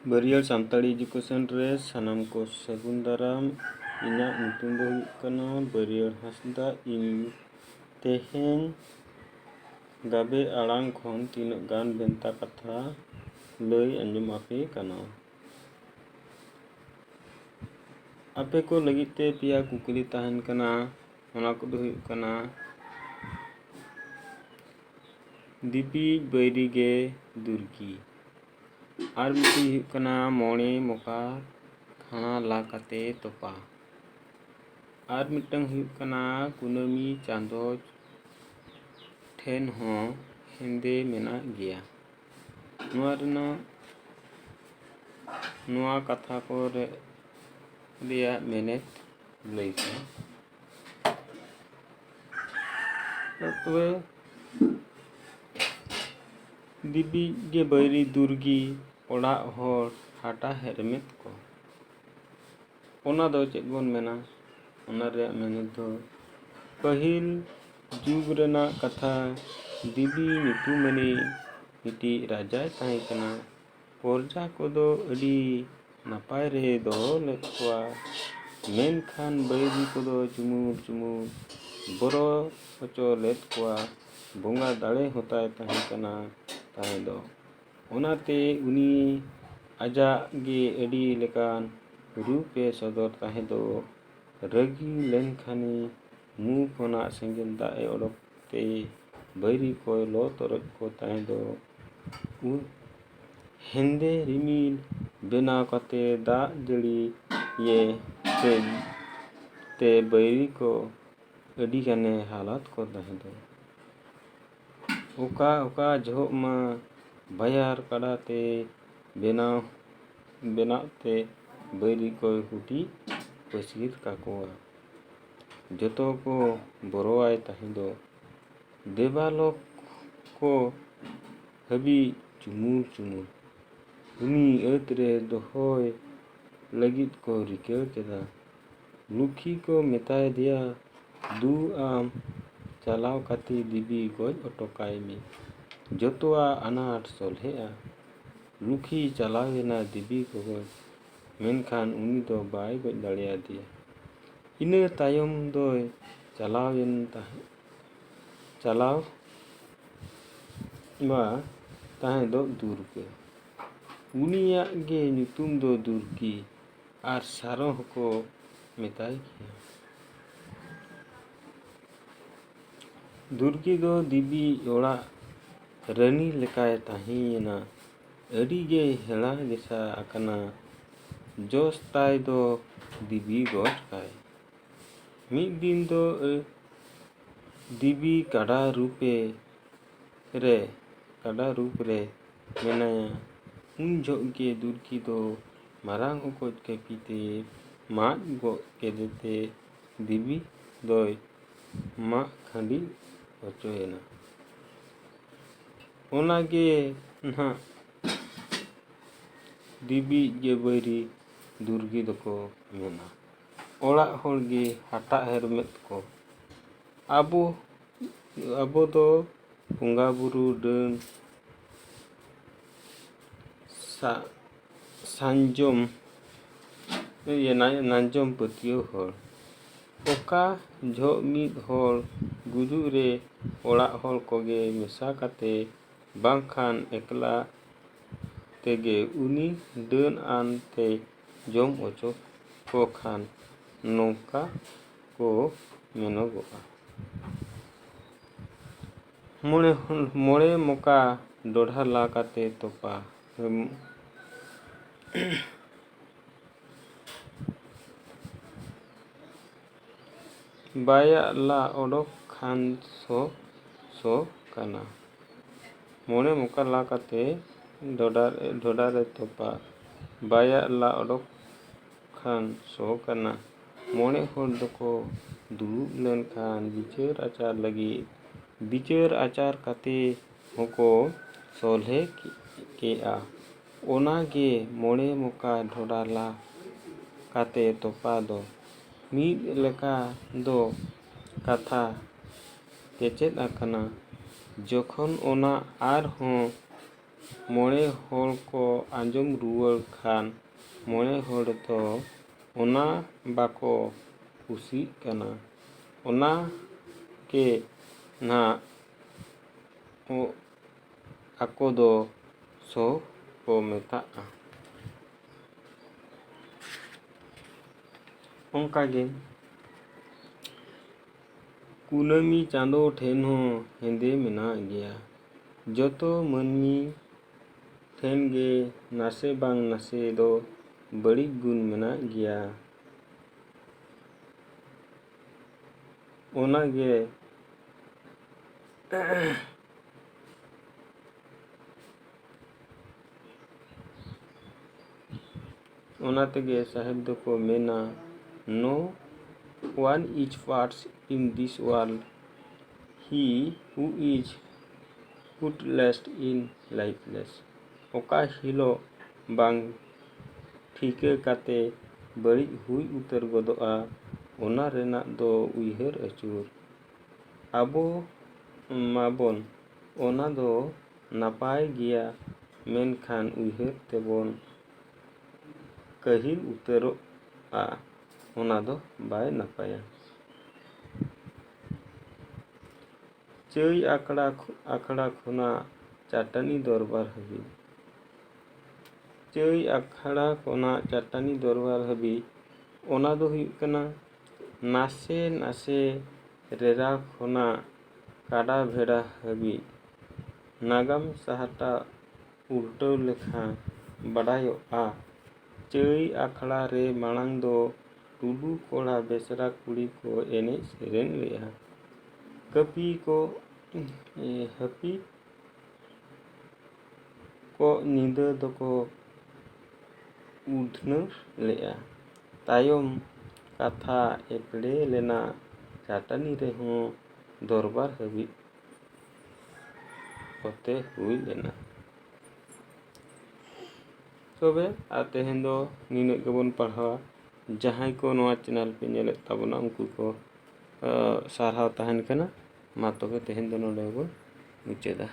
ᱵᱟᱹᱨᱭᱟᱹᱲ Santali education ᱨᱮ ᱥᱟᱱᱟᱢ ᱠᱚ ᱥᱟᱹᱜᱩᱱ ᱫᱟᱨᱟᱢ। ᱤᱧᱟᱹᱜ ᱧᱩᱛᱩᱢ ᱫᱚ ᱦᱩᱭᱩᱜ ᱠᱟᱱᱟ ᱵᱟᱹᱨᱭᱟᱹᱲ ᱦᱟᱸᱥᱫᱟ। ᱤᱧ ᱛᱮᱦᱮᱧ ᱜᱟᱵᱮ ᱟᱲᱟᱝ ᱠᱷᱚᱱ ᱛᱤᱱᱟᱹᱜ ᱜᱟᱱ ᱵᱷᱮᱱᱛᱟ ᱠᱟᱛᱷᱟ ᱞᱟᱹᱭ ᱟᱸᱡᱚᱢ ᱟᱯᱮ ᱠᱟᱱᱟ। ᱟᱯᱮ ᱠᱚ ᱞᱟᱹᱜᱤᱫ ᱛᱮ ᱯᱮᱭᱟ ᱠᱩᱠᱞᱤ ᱛᱟᱦᱮᱱ ᱠᱟᱱᱟ। ᱚᱱᱟ ᱠᱚᱫᱚ ᱦᱩᱭᱩᱜ ᱠᱟᱱᱟ ᱫᱤᱵᱤ ᱵᱟᱹᱭᱨᱤ ᱜᱮ ᱫᱩᱨᱜᱤ। ᱟᱨ ᱢᱤᱫᱴᱤᱡ ᱦᱩᱭᱩᱜ ᱠᱟᱱᱟ ᱢᱚᱬᱮ ᱢᱚᱠᱟ ᱠᱷᱟᱲᱟ ᱞᱟ ᱠᱟᱛᱮ ᱛᱚᱯᱟ। ᱟᱨ ᱢᱤᱫᱴᱟᱝ ᱦᱩᱭᱩᱜ ᱠᱟᱱᱟ ᱠᱩᱱᱟᱹᱢᱤ ᱪᱟᱸᱫᱳ ᱴᱷᱮᱱ ᱦᱚᱸ ᱦᱮᱸᱫᱮ ᱢᱮᱱᱟᱜ ᱜᱮᱭᱟ। ᱱᱚᱣᱟ ᱠᱟᱛᱷᱟ ᱠᱚ ᱨᱮᱭᱟᱜ ᱢᱮᱱᱮᱫ ᱞᱟᱹᱭ ᱯᱮ। ᱛᱚᱵᱮ ᱫᱤᱵᱤ ᱜᱮ ᱵᱟᱹᱭᱨᱤ ᱫᱩᱨᱜᱤ ᱚᱲᱟᱜ ᱦᱚᱲ ᱦᱟᱴᱟ ᱦᱮᱨᱢᱮᱫ ᱠᱚ। ᱚᱱᱟ ᱫᱚ ᱪᱮᱫ ᱵᱚᱱ ᱢᱮᱱᱟ? ᱚᱱᱟ ᱨᱮᱭᱟᱜ ᱢᱮᱱᱮᱫ ᱫᱚ ᱯᱟᱹᱦᱤᱞ ᱡᱩᱜᱽ ᱨᱮᱱᱟᱜ ᱠᱟᱛᱷᱟ। ᱫᱤᱵᱤ ᱧᱩᱛᱩᱢᱟᱱᱤᱡ ᱢᱤᱫᱴᱤᱡ ᱨᱟᱡᱟᱭ ᱛᱟᱦᱮᱸ ᱠᱟᱱᱟ। ᱯᱨᱚᱡᱟ ᱠᱚᱫᱚ ᱟᱹᱰᱤ ᱱᱟᱯᱟᱭ ᱨᱮ ᱫᱚᱦᱚ ᱞᱮᱫ ᱠᱚᱣᱟ। ᱢᱮᱱᱠᱷᱟᱱ ᱵᱟᱹᱭᱨᱤ ᱠᱚᱫᱚ ᱪᱩᱢᱩᱰ ᱪᱩᱢᱩᱰ ᱵᱚᱨᱚ ᱦᱚᱪᱚ ᱞᱮᱫ ᱠᱚᱣᱟ। ᱵᱚᱸᱜᱟ ᱫᱟᱲᱮ ᱦᱚᱸᱛᱟᱭ ᱛᱟᱦᱮᱸ ᱠᱟᱱᱟ ᱛᱟᱦᱮᱸ ᱫᱚ। ᱚᱱᱟᱛᱮ ᱩᱱᱤ ᱟᱡᱟᱜ ᱜᱮ ᱟᱹᱰᱤ ᱞᱮᱠᱟᱱ ᱨᱩᱯᱮ ᱥᱚᱫᱚᱨ ᱛᱟᱦᱮᱸ ᱫᱚ। ᱨᱟᱹᱜᱤ ᱞᱮᱱᱠᱷᱟᱱᱮ ᱢᱩ ᱠᱷᱚᱱᱟᱜ ᱥᱮᱸᱜᱮᱞ ᱫᱟᱜ ᱮ ᱚᱰᱚᱠ ᱛᱮ ᱵᱟᱹᱭᱨᱤ ᱠᱚᱭ ᱞᱚ ᱛᱚᱨᱚᱡ ᱠᱚ ᱛᱟᱦᱮᱸ ᱫᱚ। ᱦᱮᱸᱫᱮ ᱨᱤᱢᱤᱞ ᱵᱮᱱᱟᱣ ᱠᱟᱛᱮ ᱫᱟᱜ ᱡᱟᱹᱲᱤᱭᱮ ᱛᱮ ᱵᱟᱹᱭᱨᱤ ᱠᱚ ᱟᱹᱰᱤ ᱜᱟᱱᱮ ᱦᱟᱞᱟᱛ ᱠᱚ ᱛᱟᱦᱮᱸ ᱫᱚ। ᱚᱠᱟ ᱡᱚᱦᱚᱜ ᱢᱟ ᱵᱟᱭᱟᱨ ᱠᱟᱰᱟ ᱛᱮ ᱵᱮᱱᱟᱜ ᱛᱮ ᱵᱟᱹᱭᱨᱤ ᱠᱚᱭ ᱦᱩᱴᱤᱡ ᱯᱟᱹᱥᱤᱨ ᱠᱟᱠᱚᱣᱟ। ᱡᱚᱛᱚ ᱠᱚ ᱵᱚᱨᱚᱣᱟᱭ ᱛᱟᱦᱮᱸ ᱫᱚ। ᱫᱮᱵᱟᱞᱳᱠ ᱠᱚ ᱦᱟᱹᱵᱤᱡ ᱪᱩᱢᱩᱰ ᱪᱩᱢᱩᱰ ᱩᱱᱤ ᱟᱹᱛ ᱨᱮ ᱫᱚᱦᱚᱭ ᱞᱟᱹᱜᱤᱫ ᱠᱚ ᱨᱤᱠᱟᱹ ᱠᱮᱫᱟ। ᱞᱩᱠᱷᱤ ᱠᱚ ᱢᱮᱛᱟ ᱫᱮᱭᱟ ᱫᱩ ᱟᱢ ᱪᱟᱞᱟᱣ ᱠᱟᱛᱮ ᱫᱤᱵᱤ ᱜᱚᱡ ᱚᱴᱚ ᱠᱟᱭ ᱢᱮ। ᱡᱚᱛᱚᱣᱟᱜ ᱟᱱᱟᱴ ᱥᱚᱞᱦᱮᱜᱼᱟ। ᱞᱩᱠᱷᱤ ᱪᱟᱞᱟᱣᱮᱱᱟ ᱫᱤᱵᱤ ᱜᱚᱜᱚᱡ। ᱢᱮᱱᱠᱷᱟᱱ ᱩᱱᱤ ᱫᱚ ᱵᱟᱭ ᱜᱚᱡ ᱫᱟᱲᱮᱭᱟᱫᱮᱭᱟ। ᱤᱱᱟᱹ ᱛᱟᱭᱚᱢ ᱫᱚᱭ ᱪᱟᱞᱟᱣ ᱛᱟᱦᱮᱸ ᱫᱚ ᱫᱩᱨᱜᱟᱹ। ᱩᱱᱤᱭᱟᱜ ᱜᱮ ᱧᱩᱛᱩᱢ ᱫᱚ ᱫᱩᱨᱜᱤ ᱟᱨ ᱥᱟᱨᱚ ᱦᱚᱸᱠᱚ ᱢᱮᱛᱟᱭ ᱜᱮᱭᱟ। ᱫᱩᱨᱜᱤ ᱫᱚ ᱫᱤᱵᱤ ᱚᱲᱟᱜ ᱨᱟᱹᱱᱤ ᱞᱮᱠᱟᱭ ᱛᱟᱦᱮᱸᱭᱮᱱᱟ। ᱟᱹᱰᱤ ᱜᱮᱭ ᱦᱮᱲᱟ ᱜᱮᱥᱟ ᱟᱠᱟᱱᱟ। ᱡᱚᱥ ᱛᱟᱭ ᱫᱚ ᱫᱤᱵᱤ ᱜᱚᱡ ᱠᱟᱭ। ᱢᱤᱫ ᱫᱤᱱ ᱫᱚ ᱫᱤᱵᱤ ᱠᱟᱰᱟ ᱨᱩᱯ ᱨᱮ ᱢᱮᱱᱟᱭᱟ। ᱩᱱ ᱡᱚᱦᱚᱜ ᱜᱮ ᱫᱩᱨᱜᱤ ᱫᱚ ᱢᱟᱨᱟᱝ ᱚᱠᱚᱡ ᱠᱟᱹᱯᱤᱛᱮ ᱢᱟᱜ ᱜᱚᱜ ᱠᱮᱫᱮᱛᱮ ᱫᱤᱵᱤ ᱫᱚᱭ ᱢᱟᱜ ᱠᱷᱟᱸᱰᱤ ᱦᱚᱪᱚᱭᱮᱱᱟ। ᱚᱱᱟ ᱜᱮ ᱱᱷᱟᱜ ᱫᱤᱵᱤ ᱜᱮ ᱵᱟᱹᱭᱨᱤ ᱫᱩᱨᱜᱤ ᱫᱚᱠᱚ ᱢᱮᱱᱟ। ᱚᱲᱟᱜ ᱦᱚᱲ ᱜᱮ ᱦᱟᱴᱟᱜ ᱦᱮᱨᱢᱮᱫ ᱠᱚ। ᱟᱵᱚ ᱫᱚ ᱵᱚᱸᱜᱟ ᱵᱩᱨᱩ ᱰᱟᱹᱱ ᱱᱟᱸᱡᱚᱢ ᱯᱟᱹᱛᱭᱟᱹᱣ ᱦᱚᱲ। ᱚᱠᱟ ᱡᱚᱦᱚᱜ ᱢᱤᱫ ᱦᱚᱲ ᱜᱩᱡᱩᱜ ᱨᱮ ᱚᱲᱟᱜ ᱦᱚᱲ ᱠᱚᱜᱮ ᱢᱮᱥᱟ ᱠᱟᱛᱮ ᱵᱟᱝᱠᱷᱟᱱ ᱮᱠᱞᱟ ᱛᱮᱜᱮ ᱩᱱᱤ ᱰᱟᱹᱱ ᱟᱱ ᱛᱮᱭ ᱡᱚᱢ ᱚᱪᱚ ᱠᱚ ᱠᱷᱟᱱ ᱱᱚᱝᱠᱟ ᱠᱚ ᱢᱮᱱᱚᱜᱚᱜᱼᱟ। ᱢᱚᱬᱮ ᱢᱚᱠᱟ ᱰᱚᱰᱷᱟ ᱞᱟ ᱠᱟᱛᱮ ᱛᱚᱯᱟ। ᱵᱟᱭᱟᱜ ᱞᱟ ᱚᱰᱚᱠ ᱠᱷᱟᱱ ᱥᱚ ᱠᱟᱱᱟ। ᱢᱚᱬᱮ ᱢᱚᱠᱟ ᱞᱟ ᱠᱟᱛᱮ ᱰᱚᱰᱷᱟ ᱨᱮ ᱛᱚᱯᱟ। ᱵᱟᱭᱟᱜ ᱞᱟ ᱚᱰᱚᱠ ᱠᱷᱟᱱ ᱥᱚ ᱠᱟᱱᱟ। ᱢᱚᱬᱮ ᱦᱚᱲ ᱫᱚᱠᱚ ᱫᱩᱲᱩᱵ ᱞᱮᱱᱠᱷᱟᱱ ᱵᱤᱪᱟᱹᱨ ᱟᱪᱟᱨ ᱞᱟᱹᱜᱤᱫ। ᱵᱤᱪᱟᱹᱨ ᱟᱪᱟᱨ ᱠᱟᱛᱮ ᱦᱚᱸᱠᱚ ᱥᱚᱞᱦᱮ ᱠᱮᱜᱼᱟ। ᱚᱱᱟ ᱜᱮ ᱢᱚᱬᱮ ᱢᱚᱠᱟ ᱰᱚᱰᱷᱟ ᱞᱟ ᱠᱟᱛᱮ ᱛᱚᱯᱟ ᱫᱚ। ᱢᱤᱫ ᱞᱮᱠᱟ ᱫᱚ ᱠᱟᱛᱷᱟ ᱠᱮᱪᱮᱫ ᱟᱠᱟᱱᱟ। ᱡᱚᱠᱷᱚᱱ ᱚᱱᱟ ᱟᱨ ᱦᱚᱸ ᱢᱚᱬᱮ ᱦᱚᱲ ᱠᱚ ᱟᱸᱡᱚᱢ ᱨᱩᱣᱟᱹᱲ ᱠᱷᱟᱱ ᱢᱚᱬᱮ ᱦᱚᱲ ᱫᱚ ᱚᱱᱟ ᱵᱟᱠᱚ ᱠᱩᱥᱤᱜ ᱠᱟᱱᱟ, ᱚᱱᱟ ᱜᱮ ᱱᱟᱦᱟᱜ ᱟᱠᱚ ᱫᱚ ᱥᱚ ᱠᱚ ᱢᱮᱛᱟᱜᱼᱟ᱾ ᱚᱱᱠᱟᱜᱮ ᱠᱩᱱᱟᱹᱢᱤ ᱪᱟᱸᱫᱳ ᱴᱷᱮᱱ ᱦᱚᱸ ᱦᱮᱸᱫᱮ ᱢᱮᱱᱟᱜ ᱜᱮᱭᱟ᱾ ᱡᱚᱛᱚ ᱢᱟᱹᱱᱢᱤ ᱴᱷᱮᱱ ᱜᱮ ᱱᱟᱥᱮ ᱵᱟᱝ ᱱᱟᱥᱮ ᱫᱚ ᱵᱟᱹᱲᱤᱡ ᱜᱩᱱ ᱢᱮᱱᱟᱜ ᱜᱮᱭᱟ᱾ ᱚᱱᱟᱜᱮ ᱚᱱᱟ ᱛᱮᱜᱮ ᱥᱟᱦᱮᱵ ᱫᱚᱠᱚ ᱢᱮᱱᱟ, no one is first in this world, he who is put last in lifeless. ᱚᱠᱟ ᱦᱤᱞᱳᱜ ᱵᱟᱝ ᱴᱷᱤᱠᱟᱹ ᱠᱟᱛᱮ ᱵᱟᱹᱲᱤᱡ ᱦᱩᱭ ᱩᱛᱟᱹᱨ ᱜᱚᱫᱚᱜᱼᱟ, ᱚᱱᱟ ᱨᱮᱱᱟᱜ ᱫᱚ ᱩᱭᱦᱟᱹᱨ ᱟᱹᱪᱩᱨ᱾ ᱟᱵᱚ ᱢᱟᱵᱚᱱ ᱚᱱᱟ ᱫᱚ ᱱᱟᱯᱟᱭ ᱜᱮᱭᱟ, ᱢᱮᱱᱠᱷᱟᱱ ᱩᱭᱦᱟᱹᱨ ᱛᱮᱵᱚᱱ ᱠᱟᱹᱦᱤᱞ ᱩᱛᱟᱹᱨᱚᱜᱼᱟ, ᱚᱱᱟ ᱫᱚ ᱵᱟᱭ ᱱᱟᱯᱟᱭᱟ᱾ ᱪᱟᱹᱭ ᱟᱠᱷᱲᱟ ᱠᱷᱚᱱᱟᱜ ᱪᱟᱹᱴᱟᱹᱱᱤ ᱫᱚᱨᱵᱟᱨ ᱦᱟᱹᱵᱤᱡ᱾ ᱪᱟᱹᱭ ᱟᱠᱷᱲᱟ ᱠᱷᱚᱱᱟᱜ ᱪᱟᱹᱴᱟᱹᱱᱤ ᱫᱚᱨᱵᱟᱨ ᱦᱟᱹᱵᱤᱡ, ᱚᱱᱟ ᱫᱚ ᱦᱩᱭᱩᱜ ᱠᱟᱱᱟ ᱱᱟᱥᱮ ᱱᱟᱥᱮ ᱨᱮᱨᱟ ᱠᱷᱚᱱᱟᱜ ᱠᱟᱰᱟ ᱵᱷᱮᱲᱟ ᱦᱟᱹᱵᱤᱡ᱾ ᱱᱟᱜᱟᱢ ᱥᱟᱦᱴᱟ ᱩᱞᱴᱟᱹᱣ ᱞᱮᱠᱷᱟᱱ ᱵᱟᱰᱟᱭᱚᱜᱼᱟ, ᱪᱟᱹᱭ ᱟᱠᱷᱲᱟ ᱨᱮ ᱢᱟᱲᱟᱝ ᱫᱚ ᱴᱩᱰᱩ ᱠᱚᱲᱟ ᱵᱮᱥᱨᱟ ᱠᱩᱲᱤ ᱠᱚ ᱮᱱᱮᱡ ᱥᱮᱨᱮᱧ ᱞᱮᱜᱼᱟ, ᱦᱟᱹᱯᱤ ᱠᱚ ᱧᱤᱫᱟᱹ ᱫᱚᱠᱚ ᱩᱰᱷᱱᱟᱹ ᱞᱮᱜᱼᱟ᱾ ᱛᱟᱭᱚᱢ ᱠᱟᱛᱷᱟ ᱮᱯᱲᱮ ᱞᱮᱱᱟ, ᱪᱟᱹᱴᱟᱹᱱᱤ ᱨᱮᱦᱚᱸ ᱫᱚᱨᱵᱟᱨ ᱦᱟᱹᱵᱤᱡ ᱚᱛᱮ ᱦᱩᱭ ᱞᱮᱱᱟ᱾ ᱛᱚᱵᱮ ᱟᱨ ᱛᱮᱦᱮᱧ ᱫᱚ ᱱᱤᱱᱟᱹᱜ ᱜᱮᱵᱚᱱ ᱯᱟᱲᱦᱟᱣᱟ᱾ ᱡᱟᱦᱟᱸᱭ ᱠᱚ ᱱᱚᱣᱟ ᱪᱮᱱᱮᱞ ᱯᱮ ᱧᱮᱞᱮᱫ ᱛᱟᱵᱚᱱᱟ, ᱩᱱᱠᱩ ᱠᱚ ᱥᱟᱨᱦᱟᱣ ᱛᱟᱦᱮᱱ ᱠᱟᱱᱟ᱾ ᱢᱟ ᱛᱚᱵᱮ ᱛᱮᱦᱮᱧ ᱫᱚ ᱱᱚᱰᱮ ᱵᱚᱱ ᱢᱩᱪᱟᱹᱫᱟ᱾